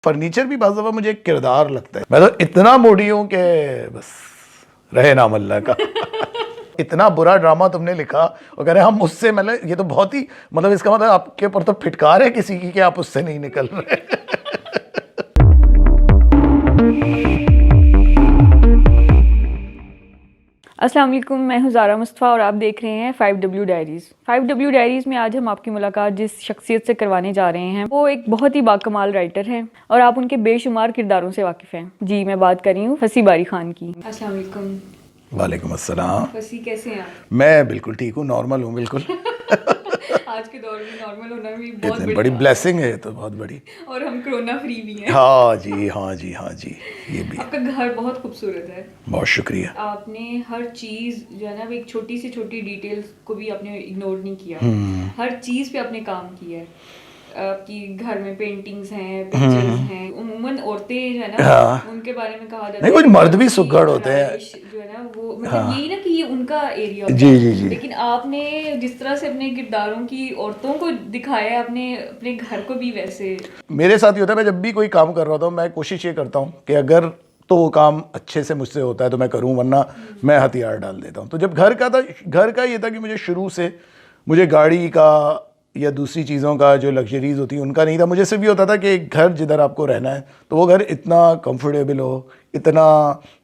Furniture भी बाज़ दफ़ा मुझे एक किरदार लगता है। मैं तो इतना मूडी हूँ कि बस रहे नाम अल्लाह का। इतना बुरा ड्रामा तुमने लिखा और कह रहे हम उससे, मतलब ये तो बहुत ही, मतलब इसका मतलब आपके ऊपर तो फिटकार है किसी की कि आप उससे नहीं निकल रहे। अस्सलाम वालेकुम, मैं हूँ ज़ारा मुस्तफ़ा और आप देख रहे हैं 5W डायरीज़। 5W डायरीज़ में आज हम आपकी मुलाकात जिस शख्सियत से करवाने जा रहे हैं वो एक बहुत ही बाकमाल राइटर हैं और आप उनके बेशुमार किरदारों से वाकिफ़ हैं। जी, मैं बात कर रही हूँ फसी बारी खान की। अस्सलाम वालेकुम। वालेकुम अस्सलाम। फसी कैसे हैं आप? मैं बिल्कुल ठीक हूँ, नॉर्मल हूँ बिल्कुल। आज के दौर में नॉर्मल होना भी बहुत इतनी बड़ी बड़ी बात ब्लेसिंग है, तो बहुत बड़ी। है और हम कोरोना फ्री भी हैं। हाँ जी, हाँ जी, हाँ जी, ये भी है। आपका घर बहुत खूबसूरत है। बहुत शुक्रिया। आपने हर चीज़ जो है ना, एक छोटी से छोटी डिटेल्स को भी आपने इग्नोर नहीं किया। हर चीज़ पे आपने काम किया है। आपकी घर में पेंटिंग्स हैं, पिक्चर्स हैं। उम्मूमन औरतें जो है ना, हाँ, उनके बारे में कहा जाता नहीं है कुछ कि मर्द भी उनकी सुघड़ होते हैं। आराइश जो है ना वो मतलब हाँ यही ना कि ये उनका एरिया होता जी है। जी जी। लेकिन आपने जिस तरह से अपने किरदारों की औरतों को दिखाया है, आपने अपने घर को भी वैसे। मेरे साथ ये होता है, मैं जब भी कोई काम कर रहा होता हूँ मैं कोशिश ये करता हूँ कि अगर तो वो काम अच्छे से मुझसे होता है तो मैं करूँ, वरना मैं हथियार डाल देता हूँ। तो जब घर का था, घर का ये था कि मुझे शुरू से मुझे गाड़ी का या दूसरी चीज़ों का जो लग्जरीज होती है उनका नहीं था। मुझे सिर्फ ये होता था कि एक घर जिधर आपको रहना है तो वो घर इतना कंफर्टेबल हो, इतना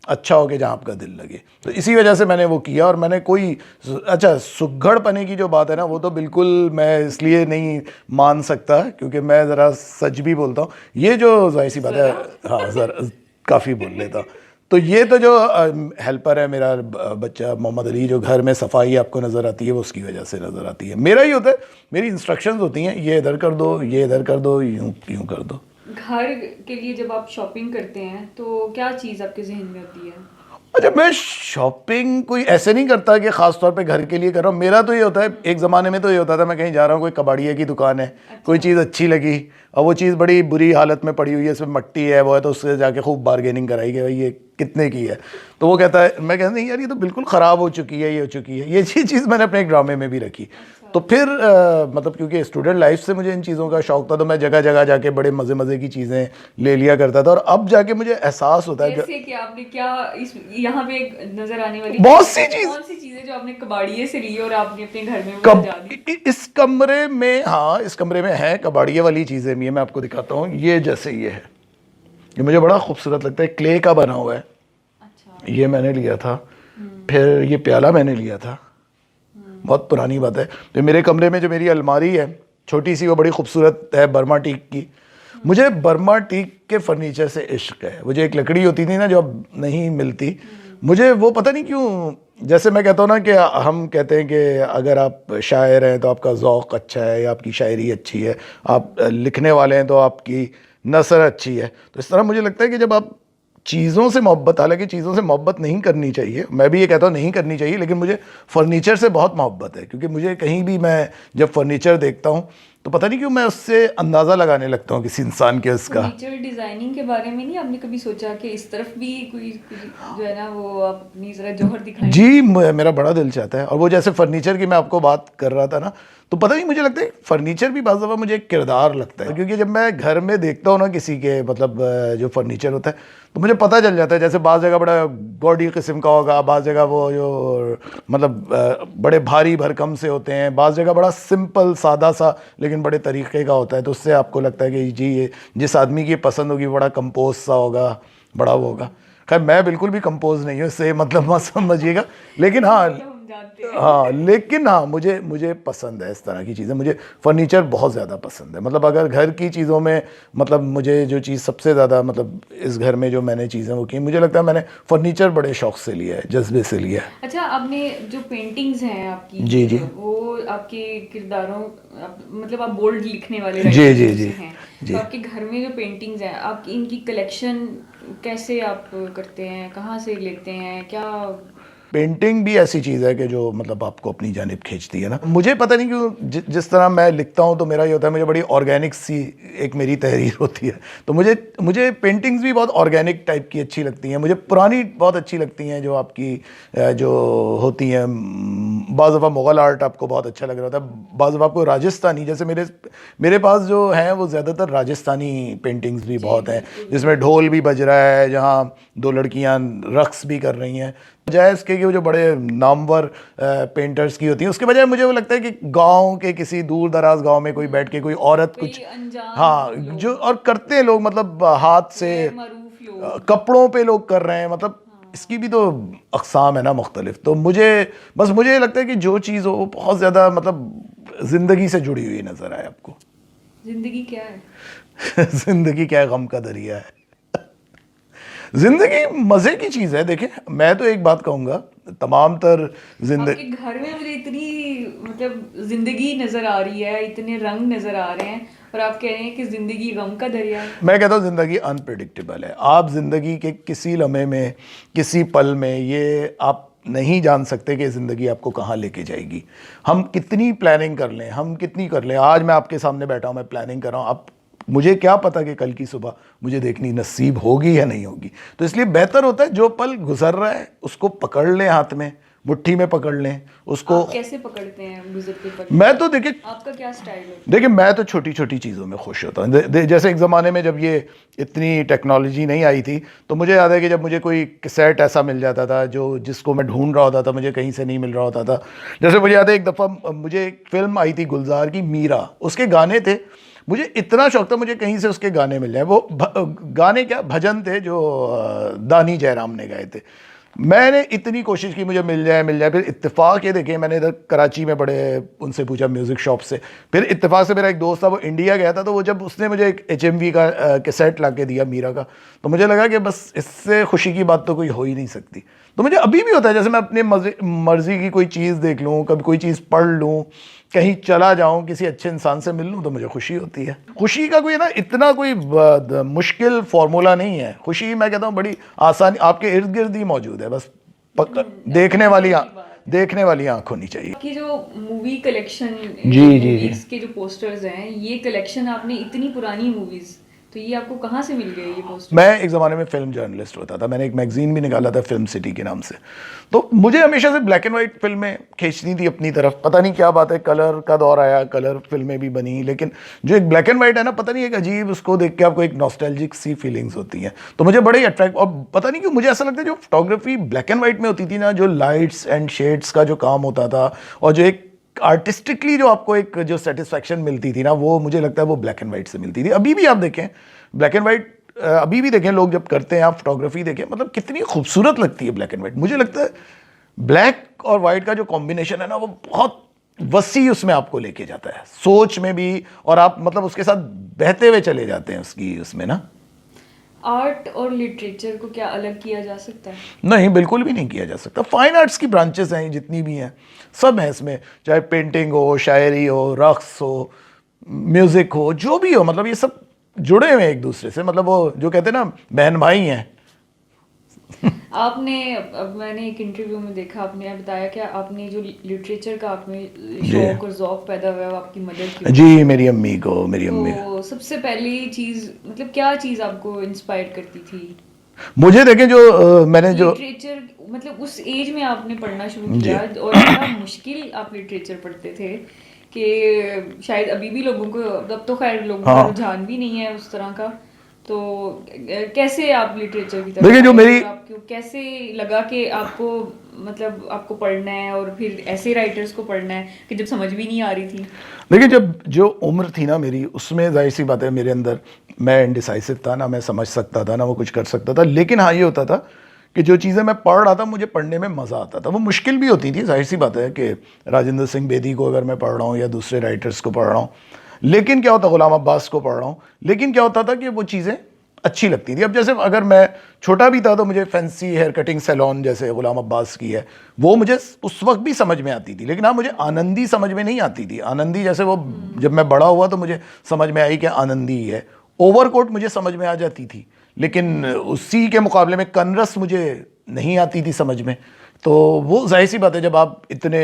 अच्छा हो कि जहाँ आपका दिल लगे। तो इसी वजह से मैंने वो किया। और मैंने कोई, अच्छा सुघड़ पने की जो बात है ना, वो तो बिल्कुल मैं इसलिए नहीं मान सकता क्योंकि मैं ज़रा सच भी बोलता हूँ। ये जो जाहिर सी बात है, हाँ ज़रा काफ़ी बोल लेता हूँ। तो ये तो जो हेल्पर है मेरा बच्चा मोहम्मद अली, जो घर में सफाई आपको नज़र आती है वो उसकी वजह से नज़र आती है। मेरा ही होता है, मेरी इंस्ट्रक्शंस होती हैं, ये इधर कर दो, ये इधर कर दो, यूँ यूँ कर दो। घर के लिए जब आप शॉपिंग करते हैं तो क्या चीज़ आपके जहन में होती है? अच्छा, मैं शॉपिंग कोई ऐसे नहीं करता कि ख़ास तौर पे घर के लिए कर रहा हूँ। मेरा तो ये होता है, एक ज़माने में तो ये होता था मैं कहीं जा रहा हूँ, कोई कबाड़िए की दुकान है, कोई चीज़ अच्छी लगी और वो चीज़ बड़ी बुरी हालत में पड़ी हुई है, इसमें मट्टी है वो है, तो उससे जाके खूब बार्गेनिंग कराई कि भाई ये कितने की है। तो वो कहता है, मैं कहता नहीं यार ये तो बिल्कुल ख़राब हो चुकी है, ये हो चुकी है। ये चीज़ मैंने अपने एक ड्रामे में भी रखी। तो फिर मतलब क्योंकि स्टूडेंट लाइफ से मुझे इन चीज़ों का शौक था तो मैं जगह जगह जाके बड़े मज़े मज़े की चीज़ें ले लिया करता था। और अब जाके मुझे एहसास होता है जैसे कि आपने क्या इस यहाँ पे एक नजर आने वाली बहुत चीज़ सी है, चीज़ कौन सी चीजें जो आपने कबाड़िए से ली और आपने अपने घर में वो कब सजा दी? इस कमरे में, हाँ इस कमरे में है कबाड़िए वाली चीज़ें भी है। मैं आपको दिखाता हूँ, ये जैसे ये है, ये मुझे बड़ा खूबसूरत लगता है, क्ले का बना हुआ है। अच्छा। ये मैंने लिया था। फिर ये प्याला मैंने लिया था, बहुत पुरानी बात है। तो मेरे कमरे में जो मेरी अलमारी है छोटी सी, वो बड़ी खूबसूरत है, बर्मा टीक की। मुझे बर्मा टीक के फर्नीचर से इश्क है। वो जो एक लकड़ी होती थी ना जो अब नहीं मिलती, मुझे वो पता नहीं क्यों, जैसे मैं कहता हूँ ना कि हम कहते हैं कि अगर आप शायर हैं तो आपका ज़ौक़ अच्छा है या आपकी शायरी अच्छी है, आप लिखने वाले हैं तो आपकी नसर अच्छी है। तो इस तरह मुझे लगता है कि जब आप चीज़ों से मोहब्बत, हालांकि चीज़ों से मोहब्बत नहीं करनी चाहिए, मैं भी ये कहता हूँ नहीं करनी चाहिए, लेकिन मुझे फर्नीचर से बहुत मोहब्बत है। क्योंकि मुझे कहीं भी मैं जब फर्नीचर देखता हूँ तो पता नहीं क्यों मैं उससे अंदाज़ा लगाने लगता हूँ किसी इंसान के उसका। फर्नीचर डिजाइनिंग के बारे में नहीं आपने कभी सोचा कि इस तरफ भी कोई जो है ना वो आप अपनी जरा जौहर दिखाएं? जी, मेरा बड़ा दिल चाहता है। और वो जैसे फर्नीचर की मैं आपको बात कर रहा था ना, तो पता नहीं मुझे लगता है फर्नीचर भी बाज़ दफ़ा मुझे एक किरदार लगता है। क्योंकि जब मैं घर में देखता हूँ ना किसी के, मतलब जो फर्नीचर होता है, तो मुझे पता चल जाता है। जैसे बाज़ जगह बड़ा गॉडी किस्म का होगा, बाज़ जगह वो जो मतलब बड़े भारी भरकम से होते हैं, बाज़ जगह बड़ा सिंपल सादा सा लेकिन बड़े तरीक़े का होता है। तो उससे आपको लगता है कि जी ये जिस आदमी की पसंद होगी बड़ा कंपोज सा होगा, बड़ा वो होगा। खैर मैं बिल्कुल भी कंपोज नहीं हूँ, इससे मतलब मत समझिएगा। लेकिन हाँ, वो तो हम जानते हैं। हाँ लेकिन हाँ मुझे मुझे पसंद है इस तरह की चीज़ें। मुझे फर्नीचर बहुत ज़्यादा पसंद है। मतलब अगर घर की चीज़ों में, मतलब मुझे जो चीज़ सबसे ज़्यादा, मतलब इस घर में जो मैंने चीज़ें वो की, मुझे लगता है मैंने फर्नीचर बड़े शौक से लिया है, जज्बे से लिया है। अच्छा, आपने जो पेंटिंग्स हैं आपकी, जी जी वो आपके किरदारों मतलब आप बोल्ड लिखने वाले जी राइटर जी में जी से हैं। तो जी। आपके घर में जो पेंटिंग्स हैं आपकी, इनकी कलेक्शन कैसे आप करते हैं, कहाँ से लेते हैं, क्या पेंटिंग भी ऐसी चीज़ है कि जो मतलब आपको अपनी जानिब खींचती है ना। मुझे पता नहीं क्यों जिस तरह मैं लिखता हूँ तो मेरा ये होता है, मुझे बड़ी ऑर्गेनिक सी एक मेरी तहरीर होती है, तो मुझे पेंटिंग्स भी बहुत ऑर्गेनिक टाइप की अच्छी लगती हैं। मुझे पुरानी बहुत अच्छी लगती हैं जो आपकी जो होती हैं। बाज़ दफ़ा मुग़ल आर्ट आपको बहुत अच्छा लग रहा होता है, बाज़ दफ़ा आपको राजस्थानी, जैसे मेरे पास जो हैं वो ज़्यादातर राजस्थानी पेंटिंग्स भी बहुत हैं जिसमें ढोल भी बज रहा है, जहाँ दो लड़कियाँ रक्स भी कर रही हैं, बजाय इसके कि वो जो बड़े नामवर पेंटर्स की होती हैं, उसके बजाय मुझे वो लगता है कि गांव के किसी दूर दराज गांव में कोई बैठ के कोई औरत कुछ हाँ जो और करते हैं लोग, मतलब हाथ से कपड़ों पे लोग कर रहे हैं, मतलब इसकी भी तो अक़साम है ना मुख्तलिफ। तो मुझे लगता है कि जो चीज़ हो वो बहुत ज़्यादा मतलब ज़िंदगी से जुड़ी हुई नज़र आए आपको। जिंदगी क्या है? ज़िंदगी क्या है, गम का दरिया है। जिंदगी मजे की चीज है। देखिए मैं तो एक बात कहूंगा, तमाम तर जिंदगी, आपके घर में मुझे इतनी मतलब जिंदगी नजर आ रही है, इतने रंग नजर आ रहे हैं, और आप कह रहे हैं कि जिंदगी गम का दरिया है। मैं कहता हूँ जिंदगी अनप्रिडिक्टेबल है। आप जिंदगी के किसी लम्हे में, किसी पल में ये आप नहीं जान सकते कि ज़िंदगी आपको कहाँ लेके जाएगी। हम कितनी प्लानिंग कर लें, हम कितनी कर लें, आज मैं आपके सामने बैठा हूँ, मैं प्लानिंग कर रहा हूँ, आप मुझे क्या पता कि कल की सुबह मुझे देखनी नसीब होगी या नहीं होगी। तो इसलिए बेहतर होता है जो पल गुजर रहा है उसको पकड़ लें, हाथ में मुट्ठी में पकड़ लें उसको। आप कैसे पकड़ते हैं गुजरते पल? मैं तो देखिए, आपका क्या स्टाइल है? देखिए मैं तो छोटी छोटी चीज़ों में खुश होता हूँ। जैसे एक ज़माने में जब ये इतनी टेक्नोलॉजी नहीं आई थी तो मुझे याद है कि जब मुझे कोई कैसेट ऐसा मिल जाता था जिसको मैं ढूंढ रहा होता था, मुझे कहीं से नहीं मिल रहा होता था। जैसे मुझे याद है एक दफ़ा मुझे एक फ़िल्म आई थी गुलजार की, मीरा, उसके गाने थे, मुझे इतना शौक था मुझे कहीं से उसके गाने मिल जाए। वो गाने क्या भजन थे जो दानी जयराम ने गाए थे। मैंने इतनी कोशिश की मुझे मिल जाए। फिर इत्तेफाक ये देखिए, मैंने इधर कराची में बड़े उनसे पूछा म्यूज़िक शॉप से, फिर इत्तेफाक से मेरा एक दोस्त था वो इंडिया गया था, तो वो जब उसने मुझे एक HMV का कैसेट ला के दिया मीरा का, तो मुझे लगा कि बस इससे खुशी की बात तो कोई हो ही नहीं सकती। तो मुझे अभी भी होता है, जैसे मैं अपने मर्ज़ी की कोई चीज़ देख लूँ, कभी कोई चीज़ पढ़ लूँ, कहीं चला जाऊं, किसी अच्छे इंसान से मिल लूं, तो मुझे खुशी होती है। खुशी का कोई ना इतना कोई मुश्किल फार्मूला नहीं है। खुशी मैं कहता हूँ बड़ी आसानी आपके इर्द गिर्द ही मौजूद है, बस देखने वाली आंख होनी चाहिए। कि जो मूवी कलेक्शन, जी इसके जो पोस्टर्स हैं, ये कलेक्शन आपने इतनी पुरानी मूवीज, तो ये आपको कहाँ से मिल गए ये पोस्टर? मैं एक ज़माने में फिल्म जर्नलिस्ट होता था, मैंने एक मैगजीन भी निकाला था फिल्म सिटी के नाम से, तो मुझे हमेशा से ब्लैक एंड वाइट फिल्में खींचनी थी अपनी तरफ। पता नहीं क्या बात है, कलर का दौर आया, कलर फिल्में भी बनी, लेकिन जो एक ब्लैक एंड वाइट है ना, पता नहीं एक अजीब, उसको देख के आपको एक नॉस्टैल्जिक सी फीलिंग्स होती हैं, तो मुझे बड़े ही अट्रैक्ट। और पता नहीं क्यों मुझे ऐसा लगता है जो फोटोग्राफी ब्लैक एंड वाइट में होती थी ना, जो लाइट्स एंड शेड्स का जो काम होता था और जो एक आर्टिस्टिकली जो आपको एक जो सेटिस्फैक्शन मिलती थी ना, वो मुझे लगता है वो ब्लैक एंड वाइट से मिलती थी। अभी भी आप देखें ब्लैक एंड वाइट, अभी भी देखें लोग जब करते हैं, आप फोटोग्राफी देखें, मतलब कितनी खूबसूरत लगती है ब्लैक एंड वाइट। मुझे लगता है ब्लैक और वाइट का जो कॉम्बिनेशन है ना, वो बहुत वसी उसमें आपको लेके जाता है, सोच में भी, और आप मतलब उसके साथ बहते हुए चले जाते हैं उसमें ना। आर्ट और लिटरेचर को क्या अलग किया जा सकता है? नहीं, बिल्कुल भी नहीं किया जा सकता। फाइन आर्ट्स की ब्रांचेस हैं जितनी भी हैं, सब हैं इसमें, चाहे पेंटिंग हो, शायरी हो, रक्स हो, म्यूजिक हो, जो भी हो, मतलब ये सब जुड़े हुए हैं एक दूसरे से, मतलब वो जो कहते हैं ना बहन भाई हैं। आपने, अब मैंने एक इंटरव्यू में देखा, आपने बताया कि आपने जो लिटरेचर का आप में शौक और ज़ौक़ पैदा हुआ है आपकी मदर की। जी, मेरी अम्मी को, मेरी अम्मी। तो सबसे पहली चीज़ मतलब क्या चीज़ आपको इंस्पायर करती थी? मुझे देखें जो मैंने जो लिटरेचर, मतलब उस एज में आपने पढ़ना शुरू किया और बड़ा मुश्किल आप लिटरेचर पढ़ते थे कि शायद अभी भी लोगों को, अब तो खैर लोगों का रुझान भी नहीं है उस तरह का, तो कैसे आप लिटरेचर की तरफ देखिए जो मेरी, आपको कैसे लगा कि आपको मतलब आपको पढ़ना है और फिर ऐसे राइटर्स को पढ़ना है कि जब समझ भी नहीं आ रही थी? देखिए जब जो उम्र थी ना मेरी, उसमें जाहिर सी बात है मेरे अंदर, मैं इनडिसाइसिव था ना, मैं समझ सकता था ना वो कुछ कर सकता था, लेकिन हाँ ये होता था कि जो चीज़ें मैं पढ़ रहा था मुझे पढ़ने में मज़ा आता था। वो मुश्किल भी होती थी, जाहिर सी बात है कि राजेंद्र सिंह बेदी को अगर मैं पढ़ रहा हूँ या दूसरे राइटर्स को पढ़ रहा हूँ, लेकिन क्या होता, गुलाम अब्बास को पढ़ रहा हूँ, लेकिन क्या होता था कि वो चीज़ें अच्छी लगती थी। अब जैसे अगर मैं छोटा भी था तो मुझे फैंसी हेयर कटिंग सैलून जैसे गुलाम अब्बास की है, वो मुझे उस वक्त भी समझ में आती थी, लेकिन हाँ मुझे आनंदी समझ में नहीं आती थी। आनंदी जैसे वो जब मैं बड़ा हुआ तो मुझे समझ में आई कि आनंदी ही है। ओवरकोट मुझे समझ में आ जाती थी, लेकिन उसी के मुकाबले में कनरस मुझे नहीं आती थी समझ में। तो वो जाहिर सी बात है, जब आप इतने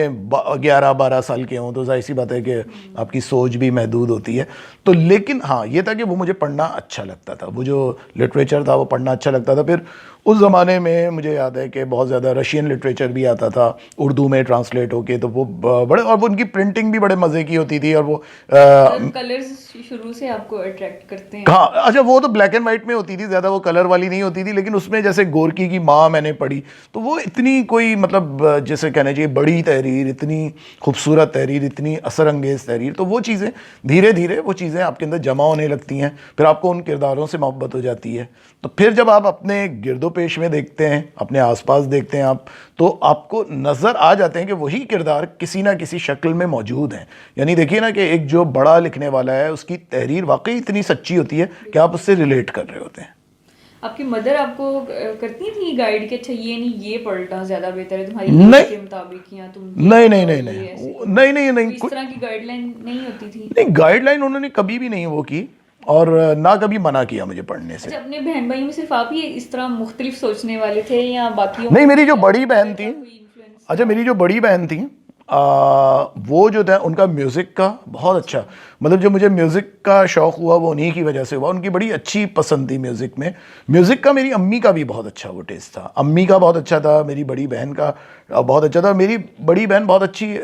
11-12 साल के हों तो जाहिर सी बात है कि आपकी सोच भी महदूद होती है। तो लेकिन हाँ, ये था कि वो मुझे पढ़ना अच्छा लगता था, वो जो लिटरेचर था वो पढ़ना अच्छा लगता था। फिर उस ज़माने में मुझे याद है कि बहुत ज़्यादा रशियन लिटरेचर भी आता था उर्दू में ट्रांसलेट होके, तो वो बड़े, और वो उनकी प्रिंटिंग भी बड़े मज़े की होती थी। और वो कलर्स शुरू से आपको अट्रैक्ट करते हैं? हाँ, अच्छा, वो तो ब्लैक एंड वाइट में होती थी ज़्यादा, वो कलर वाली नहीं होती थी। लेकिन उसमें जैसे गोरकी की माँ मैंने पढ़ी, तो वो इतनी कोई मतलब जैसे कहना चाहिए बड़ी तहरीर, इतनी खूबसूरत तहरीर, इतनी असर अंगेज़ तहरीर। तो वो चीज़ें धीरे धीरे वो चीज़ें आपके अंदर जमा होने लगती हैं, फिर आपको उन किरदारों से मोहब्बत हो जाती है। तो फिर जब आप अपने गिरदोपेश में देखते हैं, अपने आसपास देखते हैं आप, तो आपको नज़र आ जाते हैं कि वही किरदार किसी ना किसी शक्ल में मौजूद हैं। यानी देखिए ना कि एक जो बड़ा लिखने वाला है उसकी तहरीर वाकई इतनी सच्ची होती है कि आप उससे रिलेट कर रहे होते हैं। आपकी मदर आपको करती थी गाइड कि अच्छा ये नहीं, ये पढ़ना ज्यादा बेहतर है तुम्हारी नहीं। एज के मुताबिक, या तुम नहीं नहीं नहीं ये नहीं ऐसे नहीं करो? नहीं नहीं नहीं, तो इस तरह की गाइडलाइन नहीं होती थी? नहीं, गाइडलाइन उन्होंने कभी भी नहीं वो की, और ना कभी मना किया मुझे पढ़ने से। अच्छा, अपने बहन भाई में सिर्फ आप ही इस तरह मुख्तलिफ सोचने वाले थे या बाकियों नहीं, में मेरी जो भी बड़ी बहन आपका थी, कोई influence अच्छा, था? मेरी जो बड़ी बहन थी, वो जो था उनका म्यूज़िक का बहुत अच्छा, मतलब जब मुझे म्यूज़िक का शौक़ हुआ वो उन्हीं की वजह से हुआ। उनकी बड़ी अच्छी पसंद थी म्यूज़िक में। म्यूज़िक का मेरी अम्मी का भी बहुत अच्छा वो टेस्ट था, अम्मी का बहुत अच्छा था, मेरी बड़ी बहन का बहुत अच्छा था। मेरी बड़ी बहन बहुत अच्छी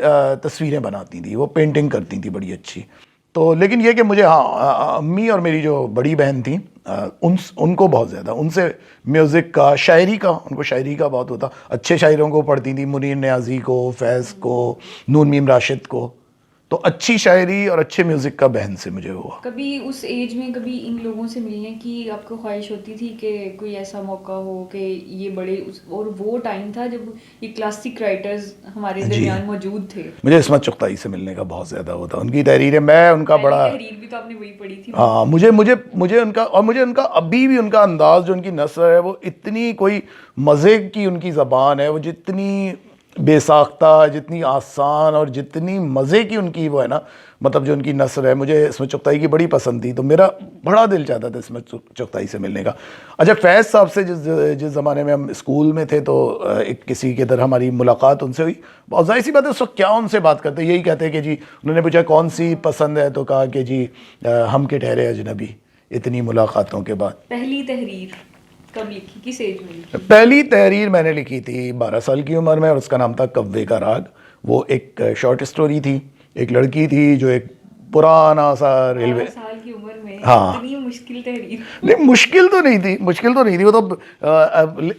तस्वीरें बनाती थी, वो पेंटिंग करती थी बड़ी अच्छी। तो लेकिन ये कि मुझे, हाँ, अम्मी और मेरी जो बड़ी बहन थी, उनको बहुत ज़्यादा उनसे म्यूज़िक का, शायरी का, उनको शायरी का बहुत होता। अच्छे शायरों को पढ़ती थी, मुनीर नियाज़ी को, फैज़ को, नून मीम राशिद को। तो अच्छी शायरी और अच्छे म्यूज़िक का बहन से मुझे हुआ। कभी उस एज में कभी इन लोगों से मिलने की आपको ख्वाहिश होती थी कि कोई ऐसा मौका हो कि ये बड़े और वो टाइम था जब ये क्लासिक राइटर्स हमारे जी, दरमियान मौजूद थे? मुझे इस्मत चुगताई से मिलने का बहुत ज़्यादा होता, उनकी तहरीरें, मैं उनका पहली बड़ा, तहरीर भी तो आपने वही पढ़ी थी। हाँ, मुझे मुझे मुझे उनका, और मुझे उनका अभी भी उनका अंदाज़, जो उनकी नस्र है, वो इतनी कोई मज़े की उनकी ज़बान है, वो जितनी बेसाख्ता, जितनी आसान और जितनी मज़े की उनकी वो है ना, मतलब जो उनकी नस्र है, मुझे इस्मत चुगताई की बड़ी पसंद थी। तो मेरा बड़ा दिल चाहता था इस्मत चुगताई से मिलने का। अच्छा, फैज़ साहब से जिस ज़माने में हम स्कूल में थे, तो एक किसी के तरह हमारी मुलाकात उनसे हुई। बहुत ज़ाहिर सी बात है, उस वक्त क्या उनसे बात करते, यही कहते कि जी, उन्होंने पूछा कौन सी पसंद है, तो कहा कि जी हम के ठहरे अजनबी। इतनी मुलाकातों के बाद पहली तहरीर कब लिखी, किस एज में लिखी? पहली तहरीर मैंने लिखी थी 12 साल की उम्र में, और उसका नाम था कव्वे का राग। वो एक शॉर्ट स्टोरी थी। एक लड़की थी जो एक पुराना सा 12 रेलवे, साल की उम्र में हाँ, इतनी मुश्किल तहरीर? नहीं, मुश्किल तो नहीं थी, मुश्किल तो नहीं थी वो तो,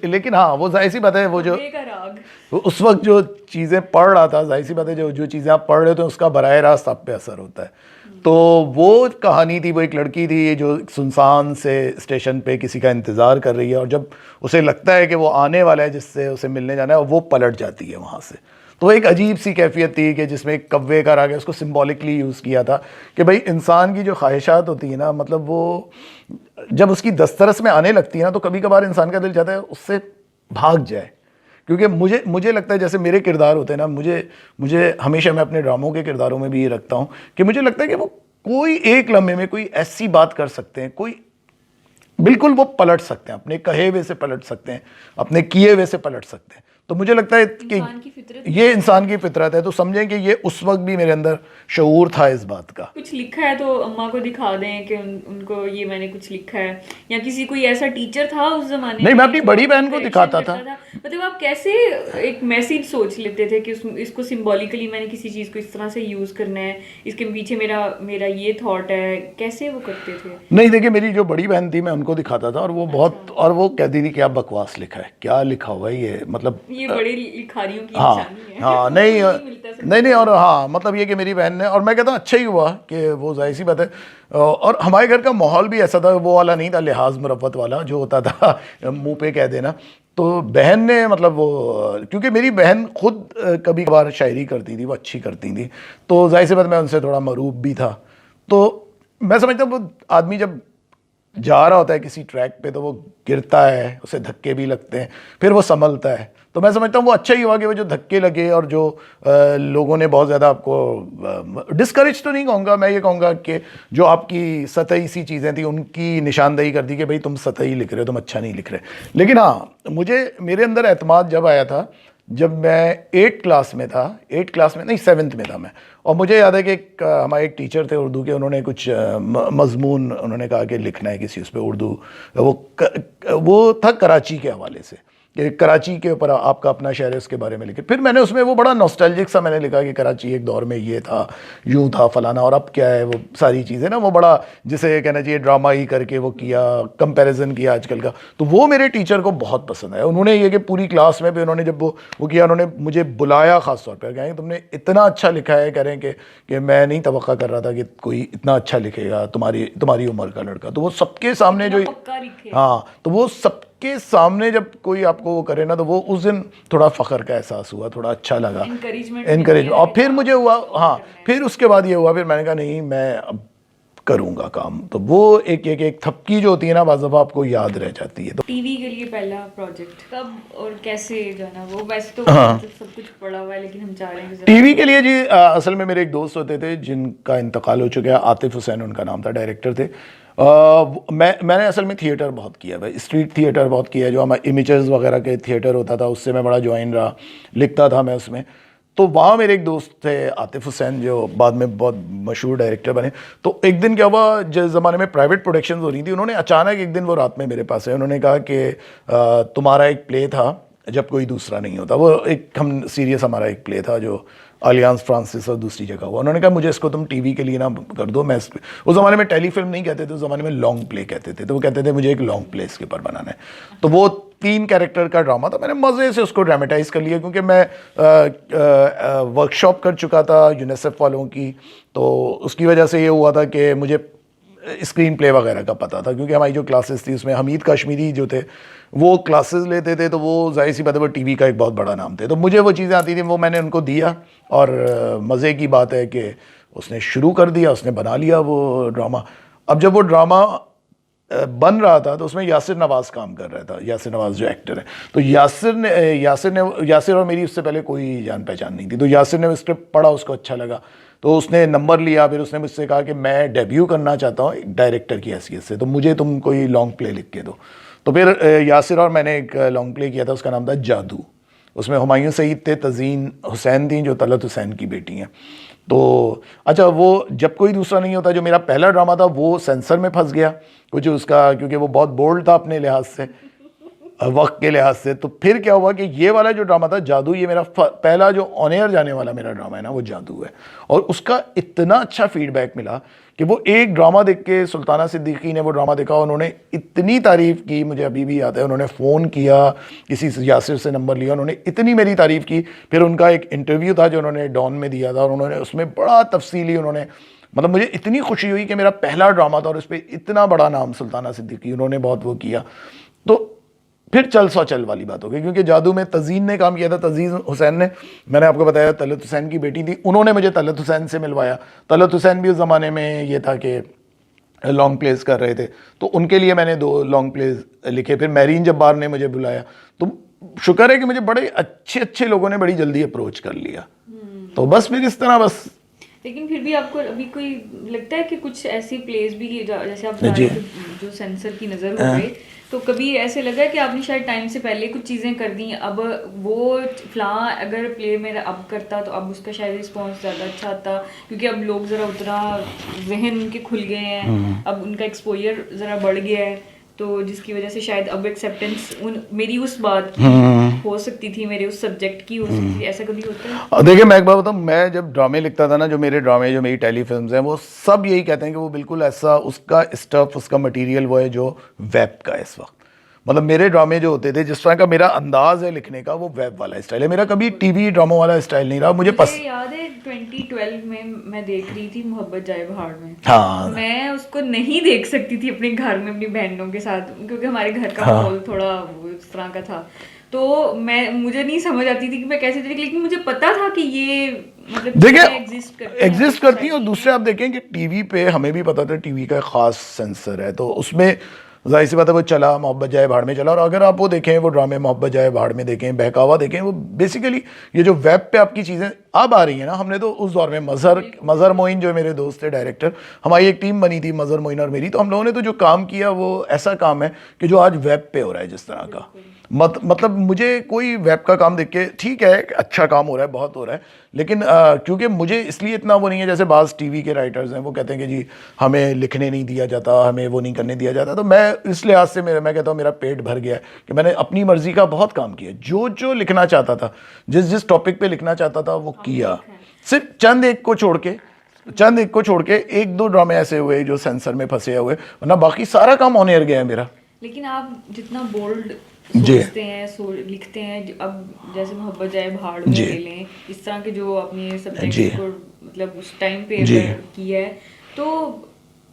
लेकिन हाँ, वो जाहिर सी बात है, वो जो कव्वे का राग। वो उस वक्त जो चीज़ें पढ़ रहा था, जाहिर सी बात है, जो जो चीज़ें आप पढ़ रहे हो, उसका बराह रास्त आप पे असर होता है। तो वो कहानी थी, वो एक लड़की थी जो सुनसान से स्टेशन पे किसी का इंतज़ार कर रही है, और जब उसे लगता है कि वो आने वाला है जिससे उसे मिलने जाना है, वो पलट जाती है वहाँ से। तो एक अजीब सी कैफियत थी कि जिसमें एक कव्वे का राग है, उसको सिंबॉलिकली यूज़ किया था कि भाई इंसान की जो ख्वाहिशात होती है ना, मतलब वो जब उसकी दस्तरस में आने लगती है ना, तो कभी कभार इंसान का दिल चाहता है उससे भाग जाए। क्योंकि मुझे लगता है, जैसे मेरे किरदार होते हैं ना, मुझे हमेशा, मैं अपने ड्रामों के किरदारों में भी ये रखता हूँ कि मुझे लगता है कि वो कोई एक लम्हे में कोई ऐसी बात कर सकते हैं, कोई बिल्कुल वो पलट सकते हैं, अपने कहे हुए से पलट सकते हैं, अपने किए हुए से पलट सकते हैं। तो मुझे लगता है कि इंसान की फितरत ये इंसान की फितरत है। तो समझें कि ये उस वक्त भी मेरे अंदर शऊर था इस बात का। कुछ लिखा है तो अम्मा को दिखा दें कि उनको ये मैंने कुछ लिखा है, या किसी कोई ऐसा टीचर था उस जमाने नहीं, में मैं अपनी जो बड़ी आपकी बहन को correction दिखाता करता था। मतलब आप कैसे एक मैसेज सोच लेते थे कि इसको सिंबॉलिकली मैंने किसी चीज को इस तरह से यूज करना है, इसके पीछे मेरा मेरा ये थॉट है, कैसे वो करते थे? नहीं, देखिए, मेरी जो बड़ी बहन थी, मैं उनको दिखाता था, और वो बहुत, और वो कहती थी क्या बकवास लिखा है, क्या लिखा हुआ है ये, मतलब ये बड़े लिखारियों की हाँ, निशानी है। हाँ, उनको नहीं, मिलता है नहीं, नहीं, और हाँ, मतलब ये कि मेरी बहन ने, और मैं कहता हूँ अच्छा ही हुआ कि वो, जाहिर सी बात है, और हमारे घर का माहौल भी ऐसा था, वो वाला नहीं था लिहाज मुरव्वत वाला जो होता था मुंह पे कह देना। तो बहन ने, मतलब वो, क्योंकि मेरी बहन खुद कभी कभार शायरी करती थी, वो अच्छी करती थी, तो जाहिर सी बात मैं उनसे थोड़ा मरूब भी था। तो मैं समझता हूँ वो आदमी जब जा रहा होता है किसी ट्रैक पे, तो वो गिरता है, उसे धक्के भी लगते हैं, फिर वो संभलता है। तो मैं समझता हूँ वो अच्छा ही हुआ कि वो जो धक्के लगे, और जो लोगों ने बहुत ज़्यादा आपको डिस्करेज तो नहीं कहूँगा, मैं ये कहूँगा कि जो आपकी सतही सी चीज़ें थी उनकी निशानदेही कर दी कि भाई तुम सतही लिख रहे हो, तुम अच्छा नहीं लिख रहे। लेकिन हाँ, मुझे, मेरे अंदर एतमाद जब आया था, जब मैं 8th क्लास में था, 8th क्लास में नहीं 7th में था मैं, और मुझे याद है कि हमारे एक टीचर थे उर्दू के, उन्होंने कुछ मजमून उन्होंने कहा कि लिखना है किसी उस पर उर्दू, वो था कराची के हवाले से कि कराची के ऊपर आपका अपना शहर है उसके बारे में लिखे। फिर मैंने उसमें वो बड़ा नॉस्टैल्जिक सा मैंने लिखा कि कराची एक दौर में ये था, यूं था फलाना, और अब क्या है, वो सारी चीज़ें ना, वो बड़ा जिसे कहना चाहिए ड्रामा ही करके वो किया, कंपैरिजन किया आजकल का। तो वो मेरे टीचर को बहुत पसंद आया। उन्होंने ये कि पूरी क्लास में भी उन्होंने जब वो किया, उन्होंने मुझे बुलाया ख़ास तौर पर, कहेंगे तुमने इतना अच्छा लिखा है, कह रहे हैं कि मैं नहीं तवक्का कर रहा था कि कोई इतना अच्छा लिखेगा तुम्हारी उम्र का लड़का। तो वो सबके सामने जो, हाँ, तो वो सब के सामने जब कोई आपको वो करे ना, तो वो उस दिन थोड़ा फ़ख्र का एहसास हुआ, थोड़ा अच्छा लगा, इनकरेजमेंट। और फिर मुझे हुआ, हाँ, फिर उसके बाद ये हुआ, फिर मैंने कहा नहीं मैं अब करूँगा काम। तो वो एक थपकी जो होती है ना, बाज़ दफ़ा आपको याद रह जाती है। तो टीवी के लिए पहला प्रोजेक्ट कब और कैसे जाना, वो वैसे तो सब कुछ पड़ा हुआ है, लेकिन हम चाह रहे हैं टीवी के लिए जी, असल में मेरे एक दोस्त होते थे जिनका इंतकाल हो चुका है, आतिफ हुसैन उनका नाम था, डायरेक्टर थे। मैंने असल में थिएटर बहुत किया है, स्ट्रीट थिएटर बहुत किया है, जो हमारे इमेजेस वगैरह के थिएटर होता था उससे मैं बड़ा ज्वाइन रहा, लिखता था मैं उसमें। तो वहाँ मेरे एक दोस्त थे आतिफ हुसैन, जो बाद में बहुत मशहूर डायरेक्टर बने। तो एक दिन क्या हुआ, जिस ज़माने में प्राइवेट प्रोडक्शंस हो रही थी, उन्होंने अचानक एक दिन वो रात में मेरे पास है, उन्होंने कहा कि तुम्हारा एक प्ले था जब कोई दूसरा नहीं होता, वो एक हम सीरियस हमारा एक प्ले था जो अलियांस फ्रांसिस और दूसरी जगह हुआ। उन्होंने कहा मुझे इसको तुम टीवी के लिए ना कर दो। मैं उस ज़माने में टेलीफिल्म नहीं कहते थे, उस ज़माने में लॉन्ग प्ले कहते थे। तो वो कहते थे मुझे एक लॉन्ग प्ले इसके ऊपर बनाना है। तो वो 3 कैरेक्टर का ड्रामा था, मैंने मज़े से उसको ड्रामेटाइज़ कर लिया, क्योंकि मैं वर्कशॉप कर चुका था यूनिसेफ वालों की। तो उसकी वजह से ये हुआ था कि मुझे स्क्रीन प्ले वगैरह का पता था, क्योंकि हमारी जो क्लासेस थी उसमें हमीद कश्मीरी जो थे वो क्लासेस लेते थे, तो वो जाहिर सी बात है वो टीवी का एक बहुत बड़ा नाम थे। तो मुझे वो चीज़ें आती थी, वो मैंने उनको दिया, और मज़े की बात है कि उसने शुरू कर दिया, उसने बना लिया वो ड्रामा। अब जब वो ड्रामा बन रहा था तो उसमें यासिर नवाज़ काम कर रहा था, यासिर नवाज़ जो एक्टर है। तो यासिर और मेरी उससे पहले कोई जान पहचान नहीं थी। तो यासिर ने स्क्रिप्ट पढ़ा, उसको अच्छा लगा, तो उसने नंबर लिया। फिर उसने मुझसे कहा कि मैं डेब्यू करना चाहता हूँ एक डायरेक्टर की हैसियत से, तो मुझे तुम कोई लॉन्ग प्ले लिख के दो। तो फिर यासिर और मैंने एक लॉन्ग प्ले किया था, उसका नाम था जादू। उसमें हुमायूं सईद थे, तज़ीन हुसैन थी जो तलत हुसैन की बेटी हैं। तो अच्छा, वो जब कोई दूसरा नहीं होता जो मेरा पहला ड्रामा था, वो सेंसर में फंस गया कुछ उसका, क्योंकि वो बहुत बोल्ड था अपने लिहाज से, वक्त के लिहाज से। तो फिर क्या हुआ कि ये वाला जो ड्रामा था जादू, ये मेरा पहला जो ऑन एयर जाने वाला मेरा ड्रामा है ना, वो जादू है। और उसका इतना अच्छा फीडबैक मिला कि वो एक ड्रामा देख के, सुल्ताना सिद्दीकी ने वो ड्रामा देखा, उन्होंने इतनी तारीफ़ की, मुझे अभी भी याद है। उन्होंने फ़ोन किया, किसी यासिर से नंबर लिया, उन्होंने इतनी मेरी तारीफ़ की। फिर उनका एक इंटरव्यू था जो उन्होंने डॉन में दिया था, और उन्होंने उसमें बड़ा तफसीली उन्होंने, मतलब मुझे इतनी खुशी हुई कि मेरा पहला ड्रामा था और उस पर इतना बड़ा नाम सुल्ताना सिद्दीकी, उन्होंने बहुत वो किया। तो फिर चल सौ चल वाली बात हो गई, क्योंकि जादू में तज़ीन ने काम किया था, तज़ीन हुसैन ने, मैंने आपको बताया तलत हुसैन की बेटी थी, उन्होंने मुझे तलत हुसैन से मिलवाया। तलत हुसैन भी उस ज़माने में ये था कि लॉन्ग प्लेस कर रहे थे, तो उनके लिए मैंने 2 लॉन्ग प्लेस लिखे। फिर मैरीन जब्बार ने मुझे बुलाया। तो शुक्र है कि मुझे बड़े अच्छे लोगों ने बड़ी जल्दी अप्रोच कर लिया। तो बस फिर इस तरह बस। लेकिन फिर भी आपको अभी कोई लगता है कि कुछ ऐसी प्लेस भी जैसे आप बता रहे थे जो सेंसर की नज़र हो गए, तो कभी ऐसे लगा कि आपने शायद टाइम से पहले कुछ चीज़ें कर दी, अब वो फलां अगर प्ले में अब करता तो अब उसका शायद रिस्पॉन्स ज़्यादा अच्छा आता, क्योंकि अब लोग ज़रा उतना जहन उनके खुल गए हैं, अब उनका एक्सपोजर ज़रा बढ़ गया है, तो जिसकी वजह से शायद अब एक्सेप्टेंस मेरी उस बात की हो सकती थी, मेरे उस सब्जेक्ट की हो सकती थी। ऐसा कभी होता है? देखिए मैं एक बात बताऊँ, मैं जब ड्रामे लिखता था ना, जो मेरे ड्रामे, जो मेरी टेलीफिल्म्स हैं, वो सब यही कहते हैं कि वो बिल्कुल ऐसा, उसका स्टफ, उसका मटेरियल वो है जो वेब का है इस वक्त। मतलब मेरे ड्रामे जो होते थे, जिस तरह का मेरा अंदाज है लिखने का, वो वेब वाला स्टाइल है मेरा, कभी टीवी ड्रामा वाला स्टाइल नहीं रहा। मुझे याद है 2012 में मैं देख रही थी मोहब्बत जाए बहार में। हाँ, मैं उसको नहीं देख सकती थी अपने घर में अपनी बहनों के साथ, क्योंकि हमारे घर का माहौल थोड़ा इस तरह का था। तो मुझे नहीं समझ आती थी कि मैं कैसे देख, लेकिन मुझे पता था कि ये मतलब देखिए एग्जिस्ट करती है। और दूसरे आप देखें कि टीवी पे हमें भी पता था टीवी का खास सेंसर है, तो उसमें जाहिर सी बात है वो चला, मोहब्बत जाए भाड़ में चला। और अगर आप वो देखें, वो ड्रामे मोहब्बत जाए भाड़ में देखें, बहकावा देखें, वो बेसिकली ये जो वेब पे आपकी चीज़ें अब आ रही हैं ना, हमने तो उस दौर में मज़हर मोइन जो मेरे दोस्त थे डायरेक्टर, हमारी एक टीम बनी थी मज़हर मोइन और मेरी, तो हम लोगों ने तो जो काम किया वो ऐसा काम है कि जो आज वेब पे हो रहा है जिस तरह का, मतलब मुझे कोई वेब का काम देख के ठीक है, अच्छा काम हो रहा है, बहुत हो रहा है, लेकिन क्योंकि मुझे इसलिए इतना वो नहीं है, जैसे बाज़ टीवी के राइटर्स हैं वो कहते हैं कि जी हमें लिखने नहीं दिया जाता, हमें वो नहीं करने दिया जाता, तो मैं इस लिहाज से मैं कहता हूँ मेरा पेट भर गया है कि मैंने अपनी मर्ज़ी का बहुत काम किया, जो लिखना चाहता था, जिस टॉपिक पे लिखना चाहता था वो किया। सिर्फ चंद एक को छोड़ के एक दो ड्रामे ऐसे हुए जो सेंसर में फंसे हुए, वरना बाकी सारा काम ऑन एयर गया है मेरा। लेकिन आप जितना बोल्ड जी। सोचते हैं, लिखते हैं, अब जैसे मोहब्बत जाए भाड़ में जी। ले लें, इस तरह के जो अपने जी। सब्जेक्ट को मतलब उस टाइम पे जी। अगर किया है, तो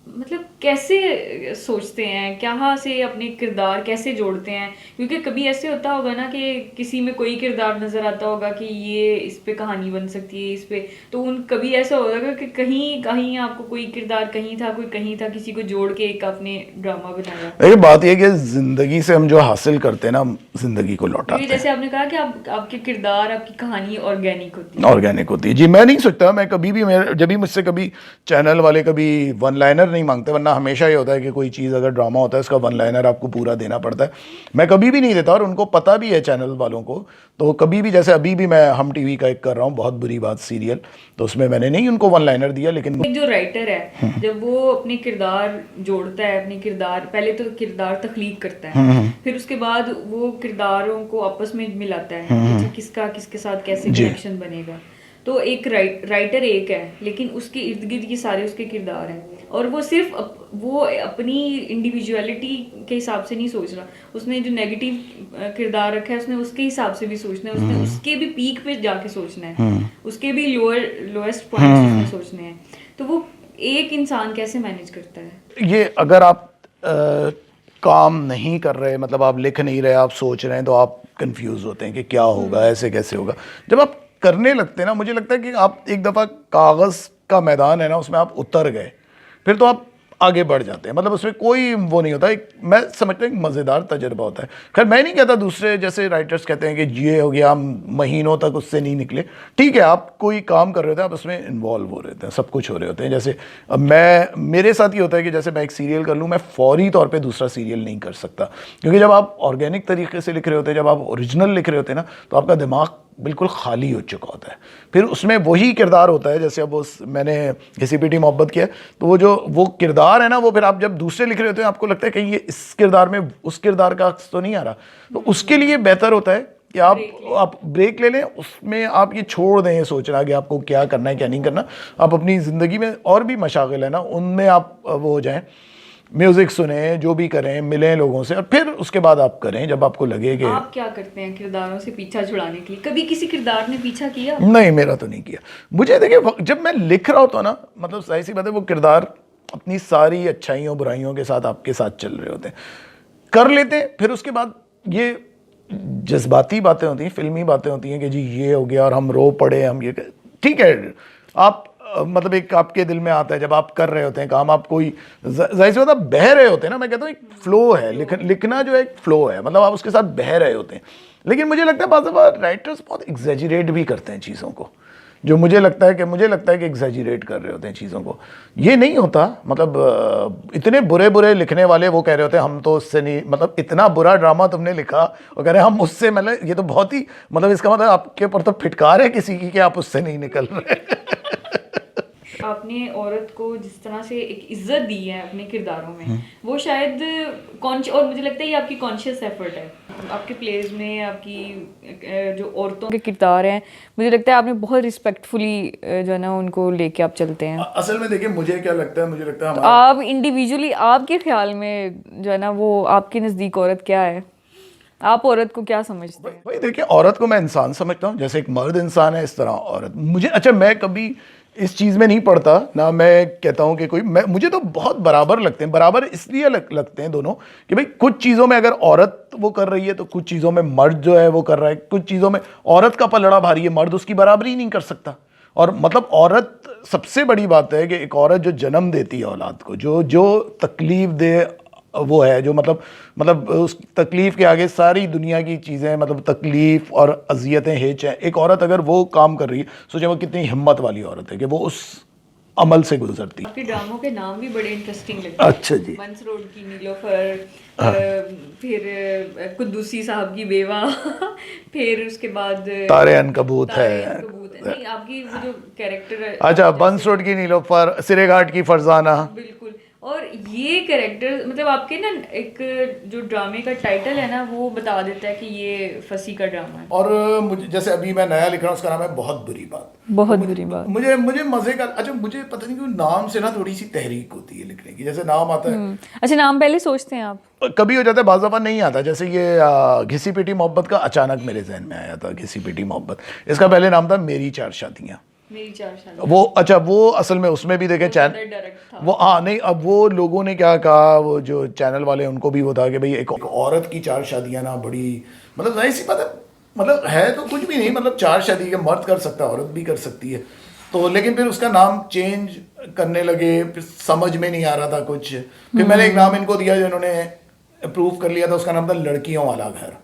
मतलब कैसे सोचते हैं, कहाँ से अपने किरदार कैसे जोड़ते हैं? क्योंकि कभी ऐसे होता होगा ना कि किसी में कोई किरदार नज़र आता होगा कि ये इस पे कहानी बन सकती है, इस पे, तो कभी ऐसा होगा कि कहीं आपको कोई किरदार कहीं था, कोई कहीं था, किसी को जोड़ के एक आपने ड्रामा बनाया? देखिए बात यह कि ज़िंदगी से हम जो हासिल करते हैं ना, ज़िंदगी को लौटाते क्योंकि हैं। जैसे आपने कहा कि आपके किरदार, आपकी कहानी ऑर्गेनिक होती है। ऑर्गेनिक होती है जी। मैं नहीं सोचता, मैं कभी भी, जब भी मुझसे कभी चैनल वाले कभी वन लाइनर नहीं मांगते, वरना हमेशा ये होता है कि कोई चीज़ अगर ड्रामा होता है उसका वन लाइनर आपको पूरा देना पड़ता है, मैं कभी भी नहीं देता, और उनको पता भी है चैनल वालों को। तो कभी भी, जैसे अभी भी मैं हम टीवी का एक कर रहा हूँ बहुत बुरी बात सीरियल, तो उसमें मैंने नहीं उनको वन लाइनर दिया, लेकिन एक जो राइटर है जब वो अपने किरदार जोड़ता है, अपने किरदार, पहले तो किरदार तख्लीक करता है, फिर उसके बाद वो किरदारों को आपस में मिलाता है कि अच्छा किसका किसके साथ कैसे कनेक्शन बनेगा। तो एक राइटर एक है, लेकिन उसके इर्द गिर्द ये सारे उसके किरदार हैं, और वो सिर्फ वो अपनी इंडिविजुअलिटी के हिसाब से नहीं सोच रहा, उसने जो नेगेटिव किरदार रखा है उसने उसके हिसाब से भी सोचना है, उसने उसके भी पीक पे जाके सोचना है, उसके भी लोएस्ट पॉइंट्स उसने सोचने हैं। तो वो एक इंसान कैसे मैनेज करता है ये अगर आप काम नहीं कर रहे, मतलब आप लिख नहीं रहे, आप सोच रहे हैं, तो आप कंफ्यूज होते हैं कि क्या होगा, ऐसे कैसे होगा। जब आप करने लगते हैं ना, मुझे लगता है कि आप एक दफ़ा कागज़ का मैदान है ना, उसमें आप उतर गए, फिर तो आप आगे बढ़ जाते हैं, मतलब उसमें कोई वो नहीं होता। एक मैं समझता हूँ एक मज़ेदार तजुर्बा होता है। खैर मैं नहीं कहता दूसरे जैसे राइटर्स कहते हैं कि ये हो गया, हम महीनों तक उससे नहीं निकले, ठीक है, आप कोई काम कर रहे होते हैं, आप उसमें इन्वॉल्व हो रहे होते हैं, सब कुछ हो रहे होते हैं। जैसे अब मेरे साथ ये होता है कि जैसे मैं एक सीरियल कर लूँ, मैं फौरी तौर पर दूसरा सीरियल नहीं कर सकता, क्योंकि जब आप ऑर्गेनिक तरीके से लिख रहे होते हैं, जब आप ओरिजिनल लिख रहे होते हैं ना, तो आपका दिमाग बिल्कुल खाली हो चुका होता है, फिर उसमें वही किरदार होता है। जैसे अब मैंने घिसी-पिटी मोहब्बत किया, तो वो किरदार है ना, वो फिर आप जब दूसरे लिख रहे होते हैं, आपको लगता है कहीं ये इस किरदार में उस किरदार का अक्स तो नहीं आ रहा, तो उसके लिए बेहतर होता है कि आप ब्रेक ले लें, उसमें आप ये छोड़ दें ये सोचना कि आपको क्या करना है क्या नहीं करना। आप अपनी ज़िंदगी में और भी मशागिल है ना, उनमें आप वो हो जाएं, म्यूज़िक सुने, जो भी करें, मिलें लोगों से, और फिर उसके बाद आप करें जब आपको लगे कि। आप क्या करते हैं किरदारों से पीछा छुड़ाने के लिए? कभी किसी किरदार ने पीछा किया? नहीं, मेरा तो नहीं किया। मुझे देखिए, जब मैं लिख रहा होता ना, मतलब जाहिर सी बात है वो किरदार अपनी सारी अच्छाइयों बुराइयों के साथ आपके साथ चल रहे होते हैं, कर लेते हैं, फिर उसके बाद ये जज्बाती बातें होती हैं, फिल्मी बातें होती हैं कि जी ये हो गया और हम रो पड़े, हम ये, ठीक है, आप मतलब एक आपके दिल में आता है जब आप कर रहे होते हैं काम, आप कोई जाहिर सी बात आप बह रहे होते हैं ना, मैं कहता हूँ एक फ्लो है, लिखना जो एक फ्लो है, मतलब आप उसके साथ बह रहे होते हैं। लेकिन मुझे लगता है बाज़ दफ़ा राइटर्स बहुत एग्जैजरेट भी करते हैं चीज़ों को, जो मुझे लगता है कि एग्जैजरेट कर रहे होते हैं चीज़ों को। ये नहीं होता, मतलब इतने बुरे बुरे लिखने वाले वो कह रहे होते हैं हम तो उससे नहीं, मतलब इतना बुरा ड्रामा तुमने लिखा और कह रहे हैं हम उससे, मतलब ये तो बहुत ही, मतलब इसका मतलब आपके ऊपर तो फिटकार है किसी की कि आप उससे नहीं निकल रहे। आपने औरत को जिस तरह से एक इज्जत दी है अपने किरदारों में, वो शायद और मुझे लगता है ये आपकी कॉन्शियस एफर्ट है आपके प्लेज में, आपकी जो औरतों के किरदार हैं, मुझे लगता है आपने बहुत रिस्पेक्टफुली जो है ना उनको लेके आप चलते हैं। असल में देखिए मुझे क्या लगता है, मुझे लगता है तो आप इंडिविजुअली, आपके ख्याल में जो है ना, वो आपके नज़दीक औरत क्या है? आप औरत को क्या समझते हैं? भाई देखिए, औरत को मैं इंसान समझता हूँ, जैसे एक मर्द इंसान है, इस तरह औरत मुझे, अच्छा मैं कभी इस चीज़ में नहीं पड़ता ना, मैं कहता हूँ कि मुझे तो बहुत बराबर लगते हैं, बराबर इसलिए लगते हैं दोनों कि भाई कुछ चीज़ों में अगर औरत वो कर रही है तो कुछ चीज़ों में मर्द जो है वो कर रहा है, कुछ चीज़ों में औरत का पलड़ा भारी है, मर्द उसकी बराबरी नहीं कर सकता। और मतलब औरत, सबसे बड़ी बात है कि एक औरत जो जन्म देती है औलाद को, जो तकलीफ दे वो है जो मतलब उस तकलीफ़ के आगे सारी दुनिया की चीज़ें, मतलब तकलीफ़ और अजियतें हेच हैं। एक औरत अगर वो काम कर रही है, सोचे वो कितनी हिम्मत वाली औरत है कि वो उस अमल से गुजरती है। आपके ड्रामों के नाम भी बड़े इंटरेस्टिंग लगते हैं। अच्छा जी। मंस रोड की नीलोफर, फिर कुद्दूसी साहब की बेवा, फिर उसके बाद तारे अनकबूत है। तारे अनकबूत है। नहीं, आपकी वो जो कैरेक्टर है, अच्छा, बंस रोड की नीलोफर, सिरेघाट की फरजाना। बिल्कुल। और ये कैरेक्टर मतलब आपके ना एक जो ड्रामे का टाइटल है ना वो बता देता है कि ये फंसी का ड्रामा है। और मुझे जैसे अभी मैं नया लिख रहा हूँ, उसका नाम है बहुत बुरी बात। बहुत तो बुरी बात। मुझे मुझे मजे का, अच्छा मुझे पता नहीं क्यों नाम से ना थोड़ी सी तहरीक होती है लिखने की। जैसे नाम आता है, अच्छा, नाम पहले सोचते हैं आप? कभी हो जाता है, बाज़ दफ़ा नहीं आता। जैसे ये घिसी पिटी मोहब्बत का अचानक मेरे जहन में आया था, घिसी पिटी मोहब्बत। इसका पहले नाम था मेरी चार शादियाँ। मेरी चार शादी। वो अच्छा, वो असल में उसमें भी देखे चैनल, डायरेक्ट था वो हाँ नहीं, अब वो लोगों ने क्या कहा, वो जो चैनल वाले उनको भी वो था कि भाई एक औरत की चार शादियाँ ना बड़ी, मतलब जाहिर सी बात है, मतलब है तो कुछ भी नहीं, मतलब चार शादी के मर्द कर सकता है, औरत भी कर सकती है। तो लेकिन फिर उसका नाम चेंज करने लगे, फिर समझ में नहीं आ रहा था कुछ। फिर मैंने एक नाम इनको दिया जो इन्होंने अप्रूव कर लिया था, उसका नाम था लड़कियों वाला घर।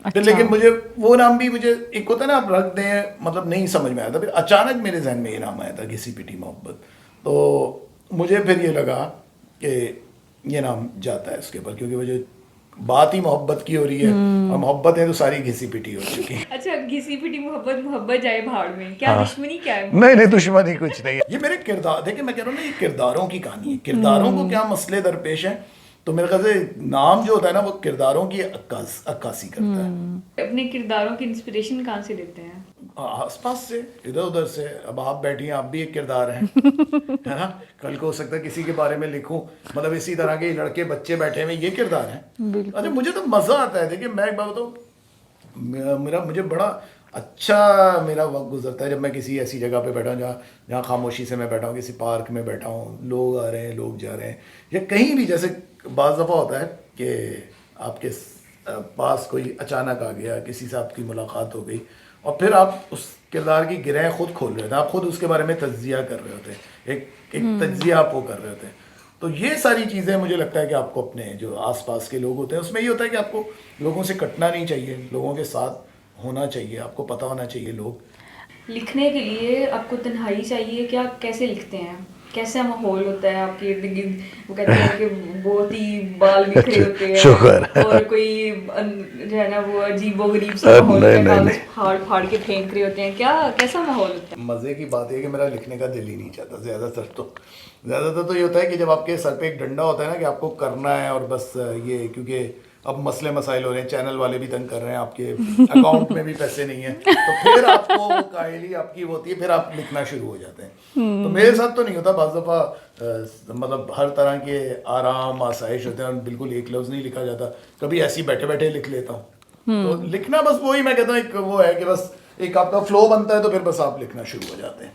फिर लेकिन मुझे वो नाम भी, मुझे एक होता है ना आप रख दें, मतलब नहीं समझ में आया था। फिर अचानक मेरे जहन में ये नाम आया था, घिसी पिटी मोहब्बत। तो मुझे फिर ये लगा कि ये नाम जाता है इसके ऊपर, क्योंकि वो जो बात ही मोहब्बत की हो रही है, और मोहब्बत है तो सारी घिसी पिटी हो चुकी है। अच्छा, घिसी पिटी मोहब्बत, मोहब्बत जाए भाड़ में, क्या दुश्मनी क्या है? नहीं नहीं, दुश्मनी कुछ नहीं है। ये मेरे किरदार, देखिए मैं कह रहा हूँ ना, ये किरदारों की कहानी है। किरदारों को क्या मसले दरपेश हैं, तो मेरे ख्याल से नाम जो होता है ना, वो किरदारों की अक्कासी करता है। अपने किरदारों की इंस्पिरेशन कहाँ से लेते हैं? आसपास से, इधर उधर से। अब आप बैठी हैं, आप भी एक किरदार हैं, है ना। कल को हो सकता है किसी के बारे में लिखूं, मतलब इसी तरह के लड़के बच्चे बैठे हुए, ये किरदार हैं। अच्छा, मुझे तो मज़ा आता है। देखिए मैं एक बात बताऊं, मुझे बड़ा अच्छा मेरा वक्त गुजरता है जब मैं किसी ऐसी जगह पे बैठा हूँ जहाँ खामोशी से मैं बैठा हूँ, किसी पार्क में बैठा हूँ, लोग आ रहे हैं, लोग जा रहे हैं, या कहीं भी। जैसे बाज़ दफ़ा होता है कि आपके पास कोई अचानक आ गया, किसी से आपकी मुलाकात हो गई, और फिर आप उस किरदार की गिरह खुद खोल रहे थे, आप खुद उसके बारे में तज्जिया कर रहे होते, एक तज्जिया आप वो कर रहे होते। तो ये सारी चीज़ें मुझे लगता है कि आपको अपने जो आसपास के लोग होते हैं उसमें ये होता है कि आपको लोगों से कटना नहीं चाहिए, लोगों के साथ होना चाहिए, आपको पता होना चाहिए लोग। लिखने के लिए आपको तन्हाई चाहिए क्या? कैसे लिखते हैं? कैसा माहौल होता है आपके इर्द गिर्द? वो कहते हैं कि बहुत ही बाल बिखरे होते हैं, शुक्र। और कोई जो है ना वो अजीबो गरीब सा माहौल होता है, कागज फाड़ फाड़ के फेंक रहे होते हैं, क्या कैसा माहौल होता है? मज़े की बात है कि मेरा लिखने का दिल ही नहीं चाहता। ज़्यादातर तो ये होता है कि जब आपके सर पे एक डंडा होता है ना कि आपको करना है, और बस ये, क्योंकि अब मसले मसाइल हो रहे हैं, चैनल वाले भी तंग कर रहे हैं, आपके अकाउंट में भी पैसे नहीं है, तो फिर आपको कायली आपकी होती है, फिर आप लिखना शुरू हो जाते हैं। तो मेरे साथ तो नहीं होता। बाज़ दफ़ा मतलब हर तरह के आराम आसाइश होते हैं, और बिल्कुल एक लफ्ज़ नहीं लिखा जाता। कभी ऐसे ही बैठे बैठे लिख लेता हूँ। तो लिखना बस वही मैं कहता हूँ, एक वो है कि बस एक आपका फ्लो बनता है, तो फिर बस आप लिखना शुरू हो जाते हैं।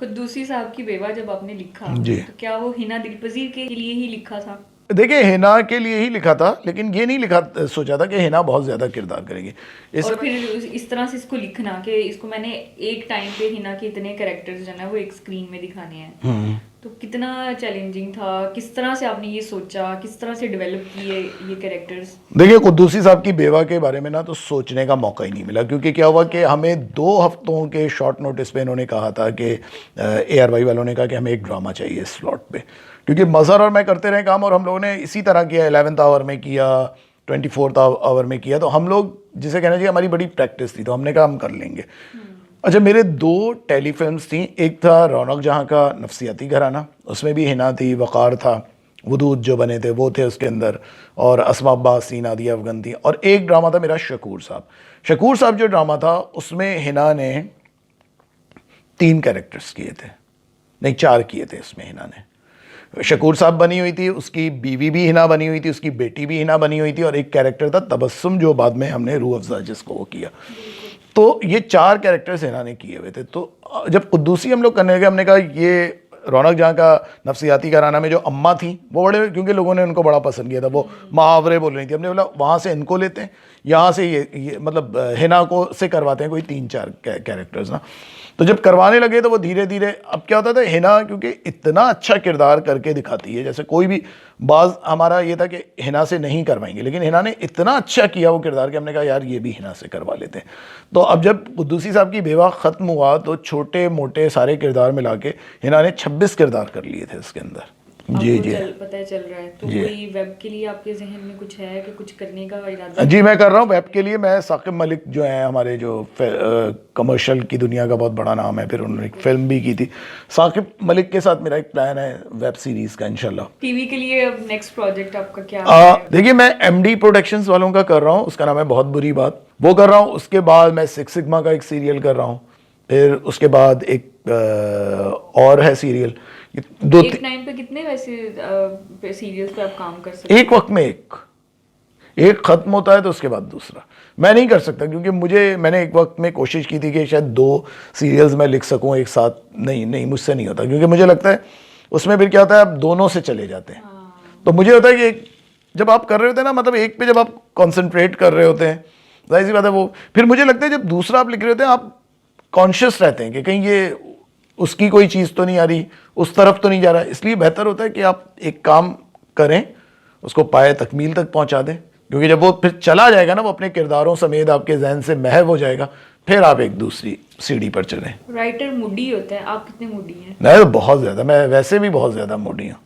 कुद्दूसी साहब की बेवा जब आपने लिखा, जी। तो क्या वो हिना दिलपजीर के लिए ही लिखा था? देखिए, हिना के लिए ही लिखा था, लेकिन ये नहीं सोचा था कि हिना बहुत ज़्यादा किरदार करेगी। और फिर इस तरह से इसको लिखना कि इसको मैंने एक टाइम पे हिना के इतने कैरेक्टर्स जो है वो एक स्क्रीन में दिखाने हैं, तो कितना चैलेंजिंग था? किस तरह से आपने ये सोचा, किस तरह से डेवलप किए ये कैरेक्टर्स? देखिए, कुद्दूसी साहब की बेवा के बारे में ना तो सोचने का मौका ही नहीं मिला, क्योंकि क्या हुआ कि हमें 2 हफ्तों के शॉर्ट नोटिस पे इन्होंने कहा था कि ARY वालों ने कहा कि हमें एक ड्रामा चाहिए इस स्लॉट पे, क्योंकि मज़हर और मैं करते रहे काम, और हम लोगों ने इसी तरह किया, 11th आवर में किया, 24th आवर में किया। तो हम लोग, जिसे कहना चाहिए हमारी बड़ी प्रैक्टिस थी, तो हमने कहा हम कर लेंगे। अच्छा, मेरे 2 टेलीफिल्म्स थी। एक था रौनक जहाँ का नफ्सियाती घराना, उसमें भी हिना थी, वक़ार था, वदूद जो बने थे वो थे उसके अंदर, और अस्मा अब्बास थी, नादिया अफगन थी। और एक ड्रामा था मेरा शकूर साहब जो ड्रामा था, उसमें हिना ने 3 कैरेक्टर्स किए थे, नहीं 4 किए थे उसमें हिना ने। शकूर साहब बनी हुई थी, उसकी बीवी भी हिना बनी हुई थी, उसकी बेटी भी हिना बनी हुई थी, और एक कैरेक्टर था तबस्सुम जो बाद में हमने रूह अफ़ज़ा जिसको वो किया। तो ये 4 कैरेक्टर्स हिना ने किए हुए थे। तो जब कुद्दूसी हम लोग करने लगे, हमने कहा ये रौनक जहाँ का नफसियाती कराना में जो अम्मा थी वो बड़े, क्योंकि लोगों ने उनको बड़ा पसंद किया था, वो मुहावरे बोल रही थी, हमने बोला वहाँ से इनको लेते हैं, यहाँ से ये मतलब हिना को से करवाते हैं कोई 3-4 कैरेक्टर्स ना। तो जब करवाने लगे तो वो धीरे धीरे, अब क्या होता था हिना क्योंकि इतना अच्छा किरदार करके दिखाती है, जैसे कोई भी बाज हमारा ये था कि हिना से नहीं करवाएंगे, लेकिन हिना ने इतना अच्छा किया वो किरदार कि हमने कहा यार ये भी हिना से करवा लेते हैं। तो अब जब कुद्दूसी साहब की बेवा ख़त्म हुआ तो छोटे मोटे सारे किरदार मिला के हिना ने 26 किरदार कर लिए थे इसके अंदर। जी जी पता चल रहा है। तो कोई वेब के लिए आपके जहन में कुछ है कि कुछ करने का इरादा? जी मैं कर रहा हूँ वेब के लिए। मैं साकिब मलिक जो है हमारे जो कमर्शियल की दुनिया का बहुत बड़ा नाम है, फिर उन्होंने एक फिल्म भी की थी। साकिब मलिक के साथ मेरा एक प्लान है वेब सीरीज़ का इंशाल्लाह। टीवी के लिए अब नेक्स्ट प्रोजेक्ट आपका क्या है? देखिए मैं MD प्रोडक्शंस वालों का कर रहा हूँ, उसका नाम है बहुत बुरी बात, वो कर रहा हूँ। उसके बाद मैं सिक्स सिग्मा का एक सीरियल कर रहा हूँ, फिर उसके बाद एक और है सीरियल। एक टाइम पे कितने वैसे सीरियल्स पे आप काम कर सकते हैं? एक वक्त में एक खत्म होता है तो उसके बाद दूसरा। मैं नहीं कर सकता क्योंकि मैंने एक वक्त में कोशिश की थी कि शायद 2 सीरियल्स मैं लिख सकूं एक साथ। नहीं मुझसे नहीं होता, क्योंकि मुझे लगता है उसमें फिर क्या होता है आप दोनों से चले जाते हैं। तो मुझे होता है कि जब आप कर रहे होते हैं ना, मतलब एक पे जब आप कॉन्सेंट्रेट कर रहे होते हैं, जाहिर सी बात है वो फिर मुझे लगता है जब दूसरा आप लिख रहे होते हैं आप कॉन्शियस रहते हैं कि कहीं ये उसकी कोई चीज़ तो नहीं आ रही, उस तरफ तो नहीं जा रहा। इसलिए बेहतर होता है कि आप एक काम करें, उसको पाए तकमील तक पहुंचा दें, क्योंकि जब वो फिर चला जाएगा ना, वो अपने किरदारों समेत आपके जहन से महव हो जाएगा, फिर आप एक दूसरी सीढ़ी पर चलें। राइटर मूडी होता है, आप कितने मूडी हैं? मैं तो बहुत ज़्यादा, मैं वैसे भी बहुत ज़्यादा मूडी हूँ।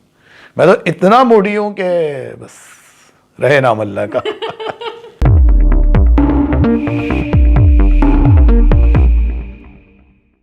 मैं तो इतना मूडी हूँ कि बस रहे नाम अल्लाह का।